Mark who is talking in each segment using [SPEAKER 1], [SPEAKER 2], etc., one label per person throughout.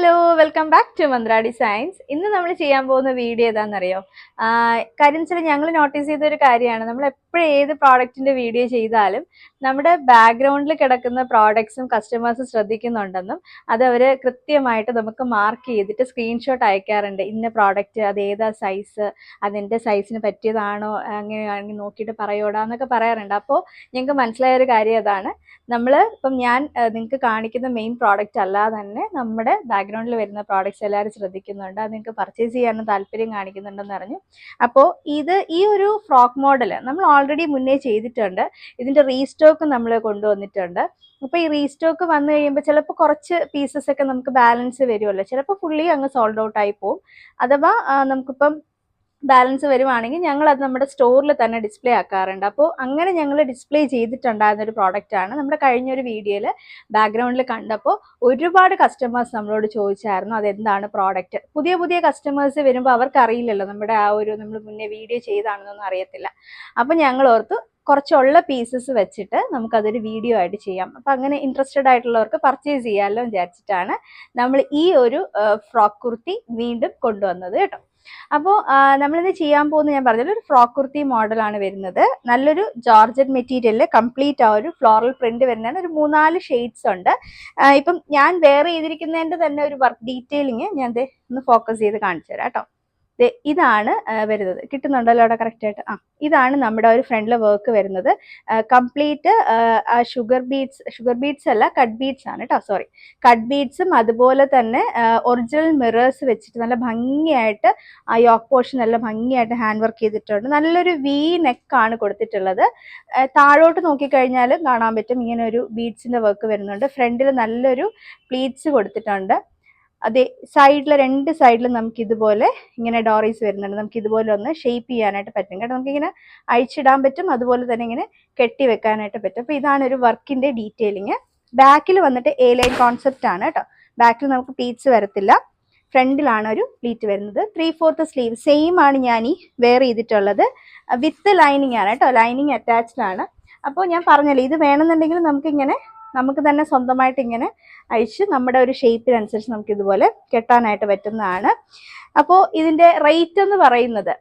[SPEAKER 1] Hello, welcome back to Mantra Designs. ഇന്ന് നമ്മൾ ചെയ്യാൻ പോകുന്ന വീഡിയോ ഏതാണെന്നറിയോ? കാര്യം വെച്ചാൽ ഞങ്ങൾ നോട്ടീസ് ചെയ്ത ഒരു കാര്യമാണ്, നമ്മൾ എപ്പോഴും ഏത് പ്രോഡക്റ്റിന്റെ വീഡിയോ ചെയ്താലും നമ്മുടെ ബാക്ക്ഗ്രൗണ്ടിൽ കിടക്കുന്ന പ്രോഡക്ട്സും കസ്റ്റമേഴ്സും ശ്രദ്ധിക്കുന്നുണ്ടെന്നും അത് അവർ കൃത്യമായിട്ട് നമുക്ക് മാർക്ക് ചെയ്തിട്ട് സ്ക്രീൻഷോട്ട് അയക്കാറുണ്ട്. ഇന്ന പ്രോഡക്റ്റ് അത് ഏതാ സൈസ്, അതിൻ്റെ സൈസിന് പറ്റിയതാണോ, അങ്ങനെയാണെങ്കിൽ നോക്കിയിട്ട് പറയോടാന്നൊക്കെ പറയാറുണ്ട്. അപ്പോൾ ഞങ്ങൾക്ക് മനസ്സിലായ ഒരു കാര്യം അതാണ്, നമ്മൾ ഇപ്പം ഞാൻ നിങ്ങൾക്ക് കാണിക്കുന്ന മെയിൻ പ്രോഡക്റ്റ് അല്ലാതെ തന്നെ നമ്മുടെ ബാക്ക്ഗ്രൗണ്ടിൽ വരുന്ന പ്രോഡക്റ്റ്സ് എല്ലാവരും ശ്രദ്ധിക്കുന്നുണ്ട്. അത് നിങ്ങൾക്ക് പർച്ചേസ് ചെയ്യാനും താല്പര്യം കാണിക്കുന്നുണ്ടെന്ന് അറിഞ്ഞു. അപ്പോൾ ഈ ഒരു ഫ്രോക്ക് മോഡൽ നമ്മൾ ഓൾറെഡി മുന്നേ ചെയ്തിട്ടുണ്ട്. ഇതിൻ്റെ റീസ്റ്റോക്ക് നമ്മൾ കൊണ്ടുവന്നിട്ടുണ്ട്. അപ്പോൾ ഈ റീസ്റ്റോക്ക് വന്നു കഴിയുമ്പോൾ ചിലപ്പോൾ കുറച്ച് പീസസ് ഒക്കെ നമുക്ക് ബാലൻസ് വരുമല്ലോ, ചിലപ്പോൾ ഫുള്ളി അങ്ങ് സോൾഡ് ഔട്ട് ആയി പോകും. അഥവാ നമുക്കിപ്പം ബാലൻസ് വരുവാണെങ്കിൽ ഞങ്ങൾ അത് നമ്മുടെ സ്റ്റോറിൽ തന്നെ ഡിസ്പ്ലേ ആക്കാറുണ്ട്. അപ്പോൾ അങ്ങനെ ഞങ്ങൾ ഡിസ്പ്ലേ ചെയ്തിട്ടുണ്ടായിരുന്ന ഒരു പ്രോഡക്റ്റാണ്. നമ്മുടെ കഴിഞ്ഞൊരു വീഡിയോയിൽ ബാക്ക്ഗ്രൗണ്ടിൽ കണ്ടപ്പോൾ ഒരുപാട് കസ്റ്റമേഴ്സ് നമ്മളോട് ചോദിച്ചായിരുന്നു അതെന്താണ് പ്രോഡക്റ്റ്. പുതിയ പുതിയ കസ്റ്റമേഴ്സ് വരുമ്പോൾ അവർക്ക് അറിയില്ലല്ലോ നമ്മുടെ നമ്മൾ മുന്നേ വീഡിയോ ചെയ്താണെന്നൊന്നും അറിയത്തില്ല. അപ്പോൾ ഞങ്ങൾ ഓർത്തു കുറച്ചുള്ള പീസസ് വെച്ചിട്ട് നമുക്കതൊരു വീഡിയോ ആയിട്ട് ചെയ്യാം. അപ്പം അങ്ങനെ ഇൻട്രസ്റ്റഡ് ആയിട്ടുള്ളവർക്ക് പർച്ചേസ് ചെയ്യാമല്ലോ വിചാരിച്ചിട്ടാണ് നമ്മൾ ഈ ഒരു ഫ്രോക്ക് കുർത്തി വീണ്ടും കൊണ്ടുവന്നത് കേട്ടോ. അപ്പോൾ നമ്മളിത് ചെയ്യാൻ പോകുന്നത് ഞാൻ പറഞ്ഞല്ലോ, ഒരു ഫ്രോക്ക് കുർത്തി മോഡലാണ് വരുന്നത്. നല്ലൊരു ജോർജറ്റ് മെറ്റീരിയലിൽ കംപ്ലീറ്റ് ആ ഒരു ഫ്ലോറൽ പ്രിന്റ് വരുന്നതിന് ഒരു 3-4 ഷെയ്ഡ്സ് ഉണ്ട്. ഇപ്പം ഞാൻ വെയർ ചെയ്തിരിക്കുന്നതിൻ്റെ തന്നെ ഒരു വർക്ക് ഡീറ്റെയിലിങ് ഞാൻ ഒന്ന് ഫോക്കസ് ചെയ്ത് കാണിച്ചു തരാം കേട്ടോ. ഇതാണ് വരുന്നത്, കിട്ടുന്നുണ്ടല്ലോ അവിടെ കറക്റ്റ് ആയിട്ട്. ഇതാണ് നമ്മുടെ ഒരു ഫ്രണ്ടിലെ വർക്ക് വരുന്നത്. കംപ്ലീറ്റ് ഷുഗർ ബീഡ്സ് അല്ല, കട്ട് ബീഡ്സ് ആണ് കേട്ടോ, സോറി. കട്ട് ബീഡ്സും അതുപോലെ തന്നെ ഒറിജിനൽ മിറേഴ്സ് വെച്ചിട്ട് നല്ല ഭംഗിയായിട്ട് ആ യോക്ക് പോർഷൻ നല്ല ഭംഗിയായിട്ട് ഹാൻഡ് വർക്ക് ചെയ്തിട്ടുണ്ട്. നല്ലൊരു വി നെക്കാണ് കൊടുത്തിട്ടുള്ളത്. താഴോട്ട് നോക്കിക്കഴിഞ്ഞാലും കാണാൻ പറ്റും ഇങ്ങനെ ഒരു ബീഡ്സിന്റെ വർക്ക് വരുന്നുണ്ട്. ഫ്രണ്ടിൽ നല്ലൊരു പ്ലീറ്റ്സ് കൊടുത്തിട്ടുണ്ട്. അതെ, രണ്ട് സൈഡിലും നമുക്ക് ഇതുപോലെ ഇങ്ങനെ ഡോറീസ് വരുന്നുണ്ട്. നമുക്ക് ഇതുപോലെ ഒന്ന് ഷേപ്പ് ചെയ്യാനായിട്ട് പറ്റും കേട്ടോ. നമുക്കിങ്ങനെ അഴിച്ചിടാൻ പറ്റും, അതുപോലെ തന്നെ ഇങ്ങനെ കെട്ടി വെക്കാനായിട്ട് പറ്റും. അപ്പോൾ ഇതാണ് ഒരു വർക്കിന്റെ ഡീറ്റെയിലിങ്. ബാക്കിൽ വന്നിട്ട് എ ലൈൻ കോൺസെപ്റ്റ് ആണ് കേട്ടോ. ബാക്കിൽ നമുക്ക് പ്ലീറ്റ്സ് വരത്തില്ല, ഫ്രണ്ടിലാണ് ഒരു പ്ലീറ്റ് വരുന്നത്. 3/4 സ്ലീവ് സെയിം ആണ് ഞാൻ ഈ വെയർ ചെയ്തിട്ടുള്ളത്. വിത്ത് ലൈനിങ് ആണ് കേട്ടോ, ലൈനിങ് അറ്റാച്ച്ഡ് ആണ്. അപ്പോൾ ഞാൻ പറഞ്ഞല്ലോ, ഇത് വേണമെന്നുണ്ടെങ്കിൽ നമുക്ക് തന്നെ സ്വന്തമായിട്ട് ഇങ്ങനെ അഴിച്ച് നമ്മുടെ ഒരു ഷേപ്പിനനുസരിച്ച് നമുക്ക് ഇതുപോലെ കെട്ടാനായിട്ട് പറ്റുന്നതാണ്. അപ്പോൾ ഇതിൻ്റെ റേറ്റ് എന്ന് പറയുന്നത്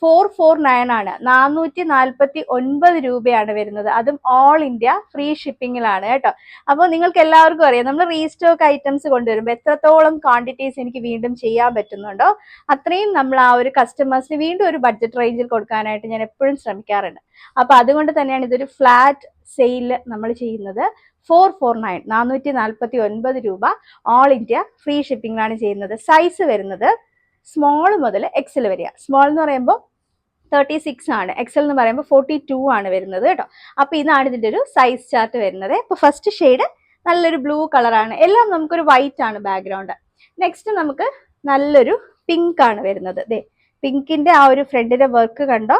[SPEAKER 1] 449 ആണ്, 449 രൂപയാണ് വരുന്നത്. അതും ഓൾ ഇന്ത്യ ഫ്രീ ഷിപ്പിങ്ങിലാണ് കേട്ടോ. അപ്പോൾ നിങ്ങൾക്ക് എല്ലാവർക്കും അറിയാം, നമ്മൾ റീസ്റ്റോക്ക് ഐറ്റംസ് കൊണ്ടുവരുമ്പോൾ എത്രത്തോളം ക്വാണ്ടിറ്റീസ് എനിക്ക് വീണ്ടും ചെയ്യാൻ പറ്റുന്നുണ്ടോ അത്രയും നമ്മൾ ആ ഒരു കസ്റ്റമേഴ്സിന് വീണ്ടും ഒരു ബഡ്ജറ്റ് റേഞ്ചിൽ കൊടുക്കാനായിട്ട് ഞാൻ എപ്പോഴും ശ്രമിക്കാറുണ്ട്. അപ്പോൾ അതുകൊണ്ട് തന്നെയാണ് ഇതൊരു ഫ്ലാറ്റ് സെയിൽ നമ്മൾ ചെയ്യുന്നത്. 449 രൂപ ഓൾ ഇന്ത്യ ഫ്രീ ഷിപ്പിംഗിലാണ് ചെയ്യുന്നത്. സൈസ് വരുന്നത് സ്മോൾ മുതൽ എക്സൽ വരിക. സ്മോൾ എന്ന് പറയുമ്പോൾ 36 ആണ്, എക്സൽ എന്ന് പറയുമ്പോൾ 42 ആണ് വരുന്നത് കേട്ടോ. അപ്പോൾ ഇതാണ് ഇതിൻ്റെ ഒരു സൈസ് ചാർട്ട് വരുന്നത്. ഇപ്പോൾ ഫസ്റ്റ് ഷെയ്ഡ് നല്ലൊരു ബ്ലൂ കളറാണ്, എല്ലാം നമുക്കൊരു വൈറ്റ് ആണ് ബാക്ക്ഗ്രൗണ്ട്. നെക്സ്റ്റ് നമുക്ക് നല്ലൊരു പിങ്ക് ആണ് വരുന്നത്. പിങ്കിന്റെ ആ ഒരു ഫ്രണ്ടിന്റെ വർക്ക് കണ്ടോ,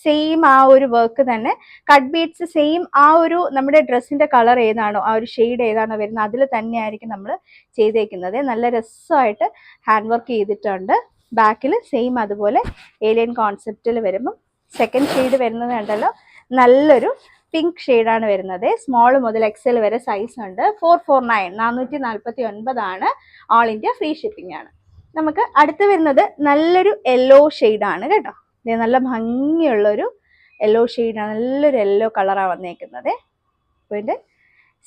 [SPEAKER 1] സെയിം ആ ഒരു വർക്ക് തന്നെ. കട്ട് ബീഡ്സ് സെയിം ആ ഒരു നമ്മുടെ ഡ്രസ്സിന്റെ കളർ ഏതാണോ, ആ ഒരു ഷെയ്ഡ് ഏതാണോ വരുന്നത് അതിൽ തന്നെയായിരിക്കും നമ്മൾ ചെയ്തേക്കുന്നത്. നല്ല രസമായിട്ട് ഹാൻഡ് വർക്ക് ചെയ്തിട്ടുണ്ട്. ബാക്കിൽ സെയിം അതുപോലെ ഏലിയൻ കോൺസെപ്റ്റിൽ വരുമ്പം സെക്കൻഡ് ഷെയ്ഡ് വരുന്നത് കണ്ടല്ലോ, നല്ലൊരു പിങ്ക് ഷെയ്ഡാണ് വരുന്നത്. സ്മോൾ മുതൽ എക്സൽ വരെ സൈസ് ഉണ്ട്. 449 ആണ്, ഓൾ ഇന്ത്യ ഫ്രീ ഷിപ്പിംഗ് ആണ്. നമുക്ക് അടുത്ത് വരുന്നത് നല്ലൊരു യെല്ലോ ഷെയ്ഡാണ് കേട്ടോ. നല്ല ഭംഗിയുള്ളൊരു യെല്ലോ ഷെയ്ഡാണ്, നല്ലൊരു യെല്ലോ കളറാണ് വന്നേക്കുന്നത്. അപ്പോൾ ഇതിൻ്റെ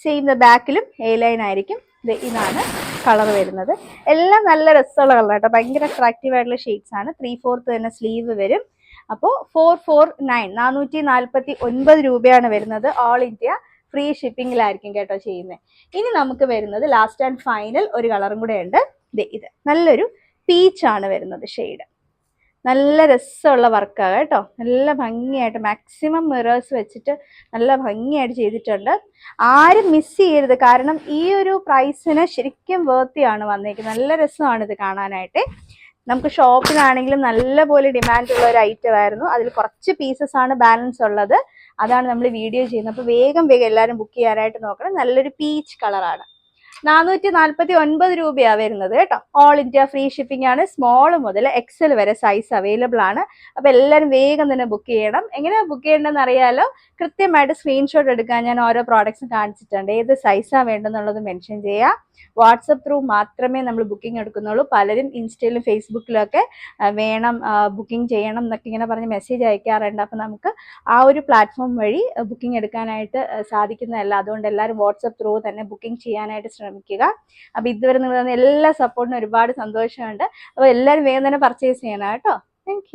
[SPEAKER 1] സെയിം ബാക്കിലും എ ലൈൻ ആയിരിക്കും. ഇതാണ് കളർ വരുന്നത്. എല്ലാം നല്ല രസമുള്ള കളർ കേട്ടോ, ഭയങ്കര അട്രാക്റ്റീവ് ആയിട്ടുള്ള ഷെയ്ഡ്സ് ആണ്. 3/4 തന്നെ സ്ലീവ് വരും. അപ്പോൾ 449 രൂപയാണ് വരുന്നത്. ഓൾ ഇന്ത്യ ഫ്രീ ഷിപ്പിങ്ങിലായിരിക്കും കേട്ടോ ചെയ്യുന്നത്. ഇനി നമുക്ക് വരുന്നത് ലാസ്റ്റ് ആൻഡ് ഫൈനൽ ഒരു കളറും കൂടെ ഉണ്ട്. ഇത് നല്ലൊരു പീച്ചാണ് വരുന്നത് ഷെയ്ഡ്. നല്ല രസമുള്ള വർക്കാണ് കേട്ടോ, നല്ല ഭംഗിയായിട്ട് മാക്സിമം മിറേഴ്സ് വെച്ചിട്ട് നല്ല ഭംഗിയായിട്ട് ചെയ്തിട്ടുണ്ട്. ആരും മിസ് ചെയ്യരുത്, കാരണം ഈ ഒരു പ്രൈസിന് ശരിക്കും വേർത്തിയാണ് വന്നേക്കുന്നത്. നല്ല രസമാണ് ഇത് കാണാനായിട്ട്. നമുക്ക് ഷോപ്പിലാണെങ്കിലും നല്ലപോലെ ഡിമാൻഡുള്ള ഒരു ഐറ്റം ആയിരുന്നു. അതിൽ കുറച്ച് പീസസ് ആണ് ബാലൻസ് ഉള്ളത്, അതാണ് നമ്മൾ വീഡിയോ ചെയ്യുന്നത്. അപ്പോൾ വേഗം എല്ലാവരും ബുക്ക് ചെയ്യാനായിട്ട് നോക്കണം. നല്ലൊരു പീച്ച് കളറാണ്. 449 വരുന്നത് കേട്ടോ. ഓൾ ഇന്ത്യ ഫ്രീ ഷിപ്പിംഗ് ആണ്. സ്മോൾ മുതൽ എക്സൽ വരെ സൈസ് അവൈലബിൾ ആണ്. അപ്പൊ എല്ലാവരും വേഗം തന്നെ ബുക്ക് ചെയ്യണം. എങ്ങനെയാ ബുക്ക് ചെയ്യേണ്ടതെന്ന് അറിയാലോ. കൃത്യമായിട്ട് സ്ക്രീൻഷോട്ട് എടുക്കാൻ ഞാൻ ഓരോ പ്രോഡക്ട്സും കാണിച്ചിട്ടുണ്ട്. ഏത് സൈസാണ് വേണ്ടെന്നുള്ളത് മെൻഷൻ ചെയ്യുക. വാട്സപ്പ് ത്രൂ മാത്രമേ നമ്മൾ ബുക്കിംഗ് എടുക്കുന്നുള്ളൂ. പലരും ഇൻസ്റ്റയിലും ഫേസ്ബുക്കിലും ഒക്കെ വേണം ബുക്കിംഗ് ചെയ്യണം എന്നൊക്കെ ഇങ്ങനെ പറഞ്ഞ് മെസ്സേജ് അയക്കാറുണ്ട്. അപ്പം നമുക്ക് ആ ഒരു പ്ലാറ്റ്ഫോം വഴി ബുക്കിംഗ് എടുക്കാനായിട്ട് സാധിക്കുന്നതല്ല. അതുകൊണ്ട് എല്ലാവരും വാട്സപ്പ് ത്രൂ തന്നെ ബുക്കിംഗ് ചെയ്യാനായിട്ട് ശ്രമിക്കുക. അപ്പോൾ ഇതുവരെ നിങ്ങൾ തന്ന എല്ലാ സപ്പോർട്ടിനും ഒരുപാട് സന്തോഷമുണ്ട്. അപ്പോൾ എല്ലാവരും വേഗം തന്നെ പർച്ചേസ് ചെയ്യണം കേട്ടോ. താങ്ക്